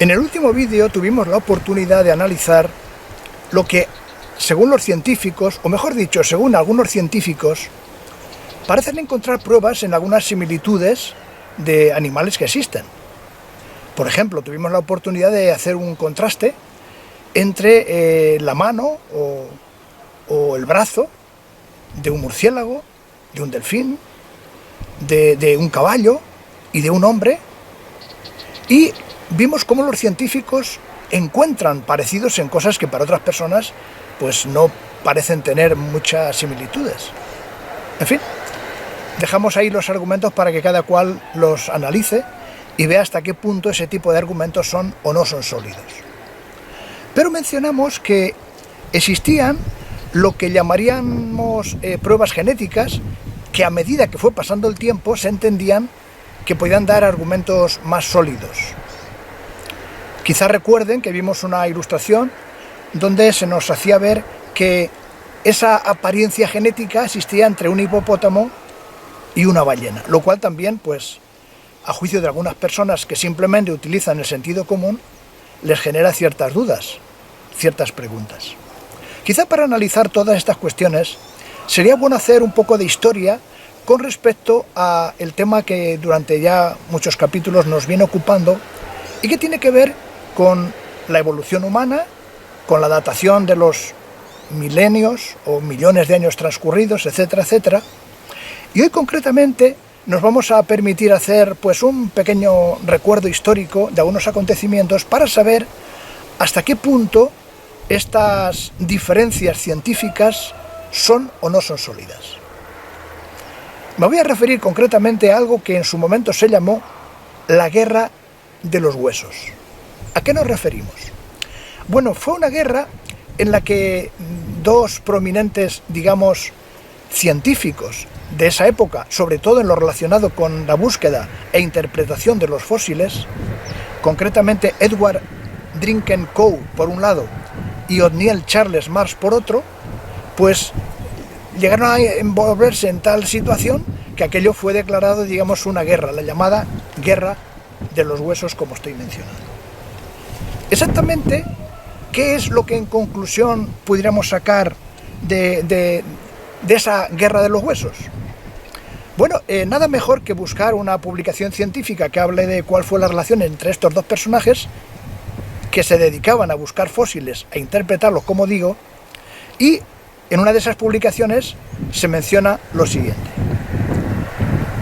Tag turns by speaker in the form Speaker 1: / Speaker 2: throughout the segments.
Speaker 1: En el último vídeo tuvimos la oportunidad de analizar lo que, según los científicos, o mejor dicho, según algunos científicos, parecen encontrar pruebas en algunas similitudes de animales que existen. Por ejemplo, tuvimos la oportunidad de hacer un contraste entre la mano o el brazo de un murciélago, de un delfín, de un caballo y de un hombre, y vimos cómo los científicos encuentran parecidos en cosas que para otras personas pues no parecen tener muchas similitudes. En fin, dejamos ahí los argumentos para que cada cual los analice y vea hasta qué punto ese tipo de argumentos son o no son sólidos. Pero mencionamos que existían lo que llamaríamos pruebas genéticas, que a medida que fue pasando el tiempo se entendían que podían dar argumentos más sólidos. Quizás recuerden que vimos una ilustración donde se nos hacía ver que esa apariencia genética existía entre un hipopótamo y una ballena, lo cual también, pues, a juicio de algunas personas que simplemente utilizan el sentido común, les genera ciertas dudas, ciertas preguntas. Quizá para analizar todas estas cuestiones sería bueno hacer un poco de historia con respecto a el tema que durante ya muchos capítulos nos viene ocupando y que tiene que ver con la evolución humana, con la datación de los milenios o millones de años transcurridos, etcétera, etcétera. Y hoy concretamente nos vamos a permitir hacer pues un pequeño recuerdo histórico de algunos acontecimientos para saber hasta qué punto estas diferencias científicas son o no son sólidas. Me voy a referir concretamente a algo que en su momento se llamó la guerra de los huesos. ¿A qué nos referimos? Bueno, fue una guerra en la que dos prominentes, digamos, científicos de esa época, sobre todo en lo relacionado con la búsqueda e interpretación de los fósiles, concretamente Edward Drinken Coe por un lado y Othniel Charles Marsh por otro, pues llegaron a envolverse en tal situación que aquello fue declarado, digamos, una guerra, la llamada guerra de los huesos, como estoy mencionando. Exactamente, ¿qué es lo que en conclusión pudiéramos sacar de esa guerra de los huesos? Bueno, nada mejor que buscar una publicación científica que hable de cuál fue la relación entre estos dos personajes que se dedicaban a buscar fósiles, a interpretarlos, como digo, y en una de esas publicaciones se menciona lo siguiente.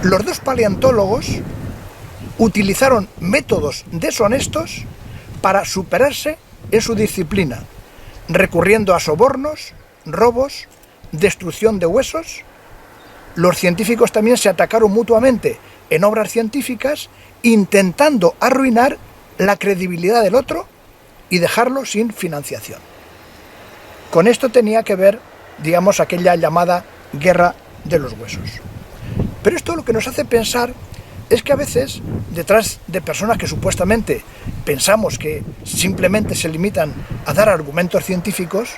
Speaker 1: Los dos paleontólogos utilizaron métodos deshonestos para superarse en su disciplina, recurriendo a sobornos, robos, destrucción de huesos. Los científicos también se atacaron mutuamente en obras científicas, intentando arruinar la credibilidad del otro y dejarlo sin financiación. Con esto tenía que ver, digamos, aquella llamada guerra de los huesos. Pero esto lo que nos hace pensar es que a veces, detrás de personas que supuestamente pensamos que simplemente se limitan a dar argumentos científicos,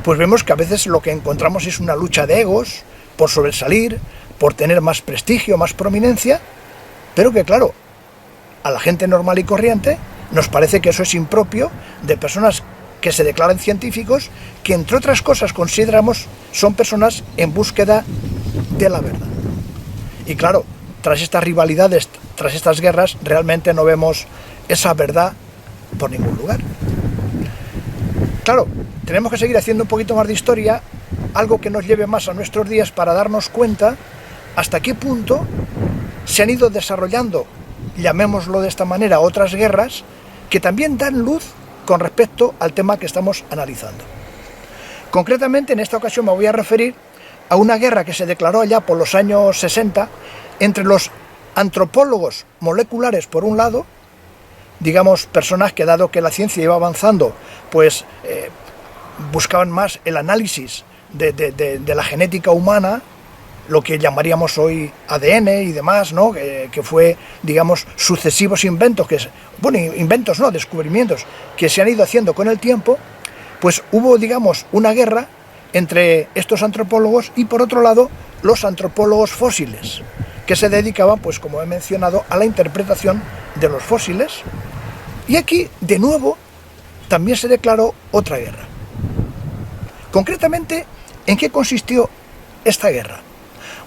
Speaker 1: pues vemos que a veces lo que encontramos es una lucha de egos, por sobresalir, por tener más prestigio, más prominencia, pero que claro, a la gente normal y corriente nos parece que eso es impropio de personas que se declaran científicos, que entre otras cosas consideramos son personas en búsqueda de la verdad. Y claro, tras estas rivalidades, tras estas guerras, realmente no vemos esa verdad por ningún lugar. Claro, tenemos que seguir haciendo un poquito más de historia, algo que nos lleve más a nuestros días para darnos cuenta hasta qué punto se han ido desarrollando, llamémoslo de esta manera, otras guerras que también dan luz con respecto al tema que estamos analizando. Concretamente, en esta ocasión me voy a referir a una guerra que se declaró allá por los años 60 entre los antropólogos moleculares por un lado, digamos personas que, dado que la ciencia iba avanzando, pues buscaban más el análisis de la genética humana, lo que llamaríamos hoy ADN y demás, ¿no? Que fue, digamos, sucesivos inventos, inventos no, descubrimientos que se han ido haciendo con el tiempo, pues hubo, digamos, una guerra entre estos antropólogos y, por otro lado, los antropólogos fósiles, que se dedicaban, pues como he mencionado, a la interpretación de los fósiles Y aquí, de nuevo, también se declaró otra guerra. Concretamente, ¿en qué consistió esta guerra?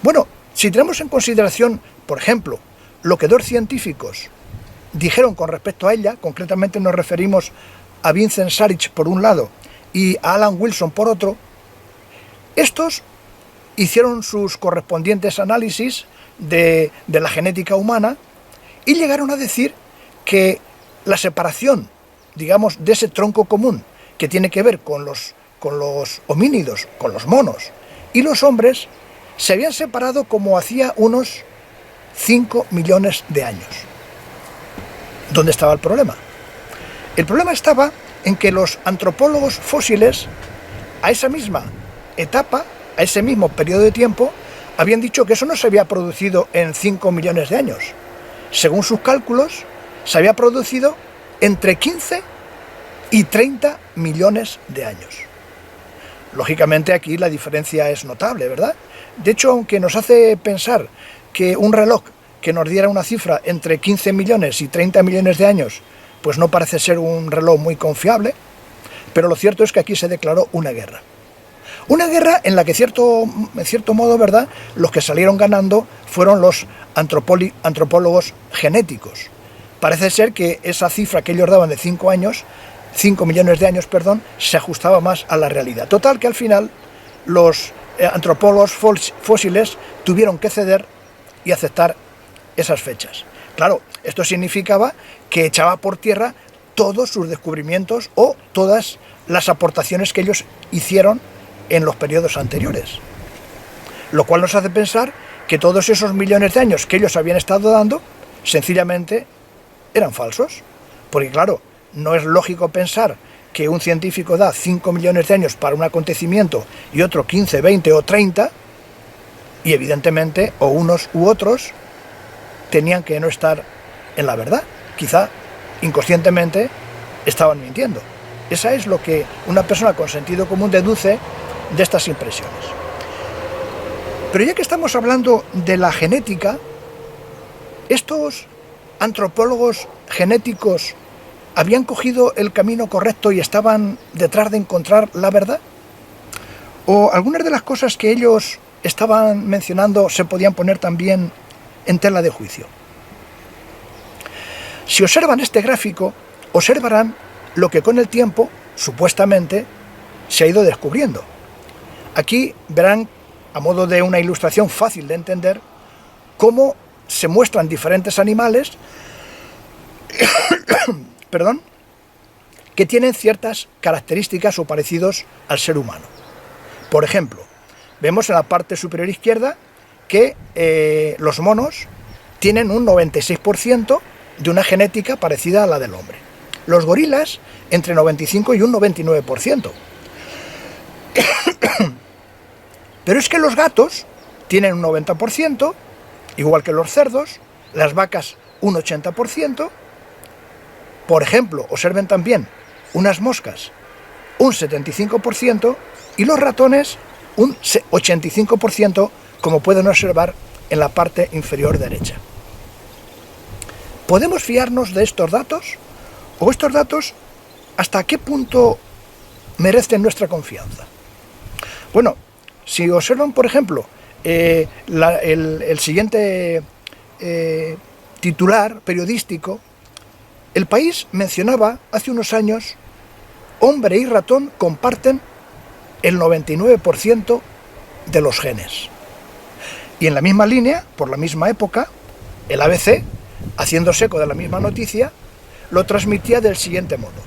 Speaker 1: Bueno, si tenemos en consideración, por ejemplo, lo que dos científicos dijeron con respecto a ella, concretamente nos referimos a Vincent Saric por un lado y a Alan Wilson por otro, estos hicieron sus correspondientes análisis de la genética humana y llegaron a decir que la separación, digamos, de ese tronco común que tiene que ver con los homínidos, con los monos y los hombres, se habían separado como hacía unos 5 millones de años. ¿Dónde estaba el problema? El problema estaba en que los antropólogos fósiles, a esa misma etapa, a ese mismo periodo de tiempo, habían dicho que eso no se había producido en 5 millones de años. Según sus cálculos, se había producido entre 15 y 30 millones de años. Lógicamente aquí la diferencia es notable, ¿verdad? De hecho, aunque nos hace pensar que un reloj que nos diera una cifra entre 15 millones y 30 millones de años, pues no parece ser un reloj muy confiable, pero lo cierto es que aquí se declaró una guerra. Una guerra en la que, en cierto modo, ¿verdad?, los que salieron ganando fueron los antropólogos genéticos. Parece ser que esa cifra que ellos daban de 5 millones de años, se ajustaba más a la realidad. Total, que al final los antropólogos fósiles tuvieron que ceder y aceptar esas fechas. Claro, esto significaba que echaba por tierra todos sus descubrimientos o todas las aportaciones que ellos hicieron en los periodos anteriores. Lo cual nos hace pensar que todos esos millones de años que ellos habían estado dando, sencillamente eran falsos. Porque claro, no es lógico pensar que un científico da 5 millones de años para un acontecimiento y otro 15, 20 o 30, y evidentemente o unos u otros tenían que no estar en la verdad. Quizá inconscientemente estaban mintiendo. Esa es lo que una persona con sentido común deduce de estas impresiones. Pero ya que estamos hablando de la genética, estos antropólogos genéticos habían cogido el camino correcto y estaban detrás de encontrar la verdad, o algunas de las cosas que ellos estaban mencionando se podían poner también en tela de juicio. Si observan este gráfico, observarán lo que con el tiempo, supuestamente, se ha ido descubriendo. Aquí verán, a modo de una ilustración fácil de entender, cómo se muestran diferentes animales que tienen ciertas características o parecidos al ser humano. Por ejemplo, vemos en la parte superior izquierda que los monos tienen un 96% de una genética parecida a la del hombre. Los gorilas entre 95 y un 99%. Pero es que los gatos tienen un 90%, igual que los cerdos, las vacas un 80%. Por ejemplo, observen también unas moscas un 75% y los ratones un 85%, como pueden observar en la parte inferior derecha. ¿Podemos fiarnos de estos datos? ¿O estos datos hasta qué punto merecen nuestra confianza? Bueno, si observan, por ejemplo, el siguiente titular periodístico, El País mencionaba hace unos años: hombre y ratón comparten el 99% de los genes. Y en la misma línea, por la misma época, el ABC, haciéndose eco de la misma noticia, lo transmitía del siguiente modo: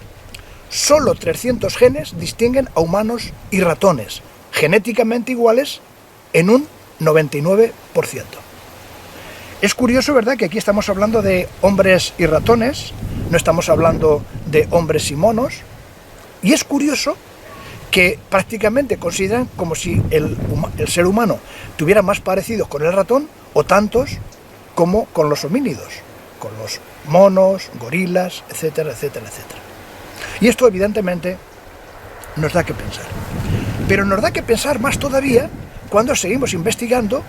Speaker 1: solo 300 genes distinguen a humanos y ratones, genéticamente iguales en un 99%. Es curioso, ¿verdad?, que aquí estamos hablando de hombres y ratones, no estamos hablando de hombres y monos, y es curioso que prácticamente consideran como si el ser humano tuviera más parecidos con el ratón o tantos como con los homínidos, con los monos, gorilas, etcétera, etcétera, etcétera. Y esto evidentemente nos da que pensar. Pero nos da que pensar más todavía cuando seguimos investigando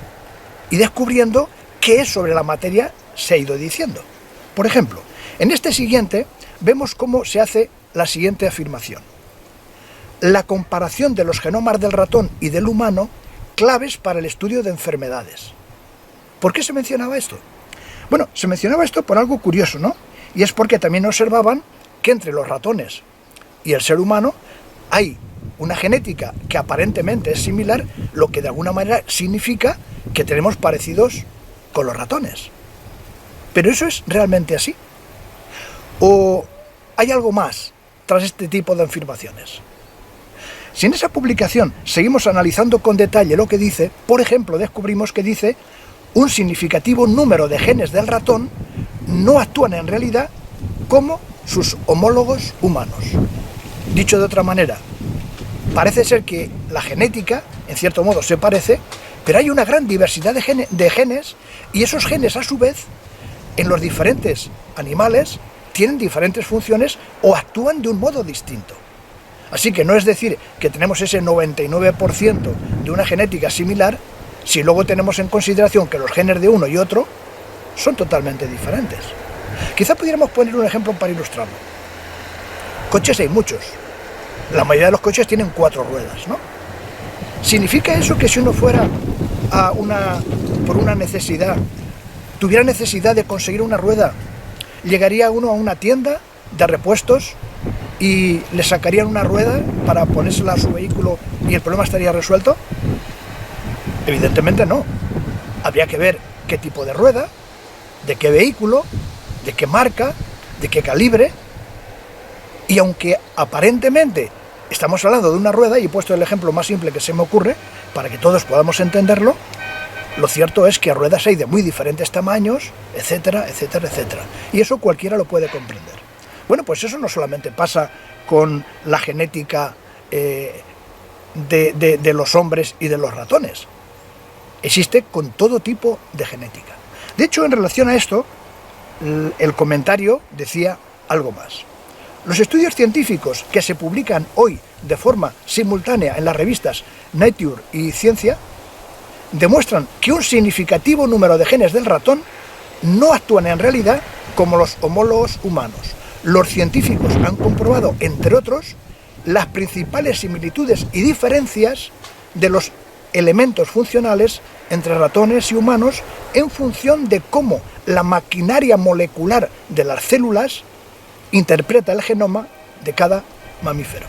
Speaker 1: y descubriendo qué sobre la materia se ha ido diciendo. Por ejemplo, en este siguiente vemos cómo se hace la siguiente afirmación. La comparación de los genomas del ratón y del humano, claves para el estudio de enfermedades. ¿Por qué se mencionaba esto? Bueno, se mencionaba esto por algo curioso, ¿no? Y es porque también observaban que entre los ratones y el ser humano hay una genética que aparentemente es similar, lo que de alguna manera significa que tenemos parecidos con los ratones. ¿Pero eso es realmente así? ¿O hay algo más tras este tipo de afirmaciones? Si en esa publicación seguimos analizando con detalle lo que dice, por ejemplo, descubrimos que dice un significativo número de genes del ratón no actúan en realidad como sus homólogos humanos. Dicho de otra manera, parece ser que la genética, en cierto modo, se parece, pero hay una gran diversidad de genes y esos genes, a su vez, en los diferentes animales, tienen diferentes funciones o actúan de un modo distinto. Así que no es decir que tenemos ese 99% de una genética similar, si luego tenemos en consideración que los genes de uno y otro son totalmente diferentes. Quizá pudiéramos poner un ejemplo para ilustrarlo. Coches hay muchos. La mayoría de los coches tienen 4 ruedas, ¿no? ¿Significa eso que si uno fuera por una necesidad, tuviera necesidad de conseguir una rueda, llegaría uno a una tienda de repuestos y le sacarían una rueda para ponérsela a su vehículo y el problema estaría resuelto? Evidentemente no. Habría que ver qué tipo de rueda, de qué vehículo, de qué marca, de qué calibre. Y aunque aparentemente estamos hablando de una rueda, y he puesto el ejemplo más simple que se me ocurre, para que todos podamos entenderlo, lo cierto es que ruedas hay de muy diferentes tamaños, etcétera, etcétera, etcétera. Y eso cualquiera lo puede comprender. Bueno, pues eso no solamente pasa con la genética de los hombres y de los ratones. Existe con todo tipo de genética. De hecho, en relación a esto, el comentario decía algo más. Los estudios científicos que se publican hoy de forma simultánea en las revistas Nature y Ciencia demuestran que un significativo número de genes del ratón no actúan en realidad como los homólogos humanos. Los científicos han comprobado, entre otros, las principales similitudes y diferencias de los elementos funcionales entre ratones y humanos en función de cómo la maquinaria molecular de las células interpreta el genoma de cada mamífero.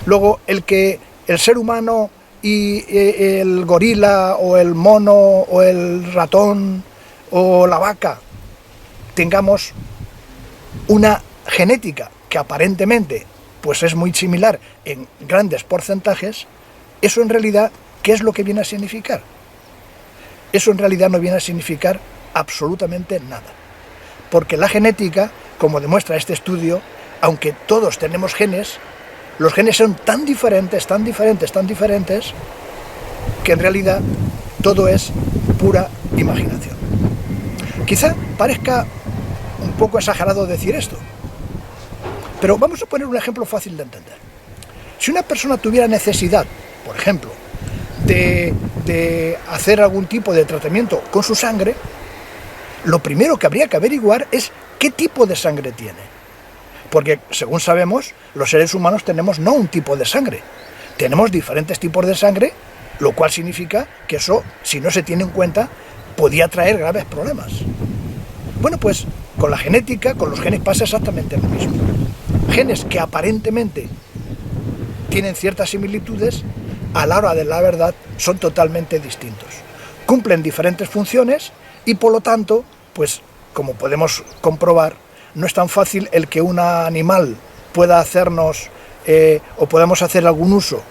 Speaker 1: Luego, el que el ser humano y el gorila o el mono o el ratón o la vaca tengamos una genética que aparentemente pues es muy similar en grandes porcentajes, eso en realidad, ¿qué es lo que viene a significar? Eso en realidad no viene a significar absolutamente nada. Porque la genética, como demuestra este estudio, aunque todos tenemos genes, los genes son tan diferentes, tan diferentes, tan diferentes, que en realidad todo es pura imaginación. Quizá parezca un poco exagerado decir esto, pero vamos a poner un ejemplo fácil de entender. Si una persona tuviera necesidad, por ejemplo, de hacer algún tipo de tratamiento con su sangre, lo primero que habría que averiguar es qué tipo de sangre tiene. Porque, según sabemos, los seres humanos tenemos no un tipo de sangre, tenemos diferentes tipos de sangre, lo cual significa que eso, si no se tiene en cuenta, podía traer graves problemas. Bueno, pues con la genética, con los genes pasa exactamente lo mismo. Genes que aparentemente tienen ciertas similitudes, a la hora de la verdad son totalmente distintos. Cumplen diferentes funciones y por lo tanto, pues como podemos comprobar, no es tan fácil el que un animal pueda hacernos o podamos hacer algún uso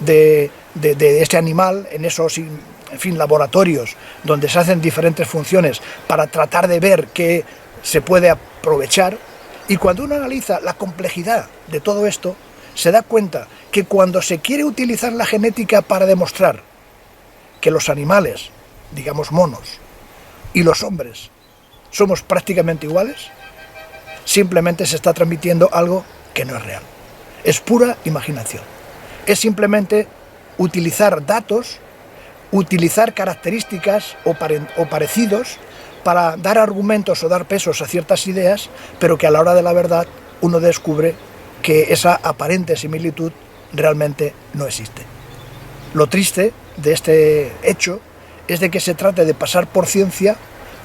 Speaker 1: de este animal en esos, en fin, laboratorios donde se hacen diferentes funciones para tratar de ver qué se puede aprovechar. Y cuando uno analiza la complejidad de todo esto, se da cuenta que cuando se quiere utilizar la genética para demostrar que los animales, digamos monos, y los hombres somos prácticamente iguales, simplemente se está transmitiendo algo que no es real. Es pura imaginación. Es simplemente utilizar datos, utilizar características o parecidos para dar argumentos o dar pesos a ciertas ideas, pero que a la hora de la verdad uno descubre que esa aparente similitud realmente no existe. Lo triste de este hecho es de que se trate de pasar por ciencia,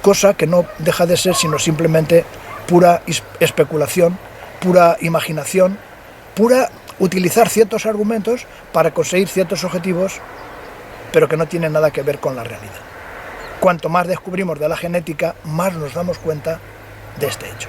Speaker 1: cosa que no deja de ser sino simplemente pura especulación, pura imaginación, pura utilizar ciertos argumentos para conseguir ciertos objetivos, pero que no tienen nada que ver con la realidad. Cuanto más descubrimos de la genética, más nos damos cuenta de este hecho.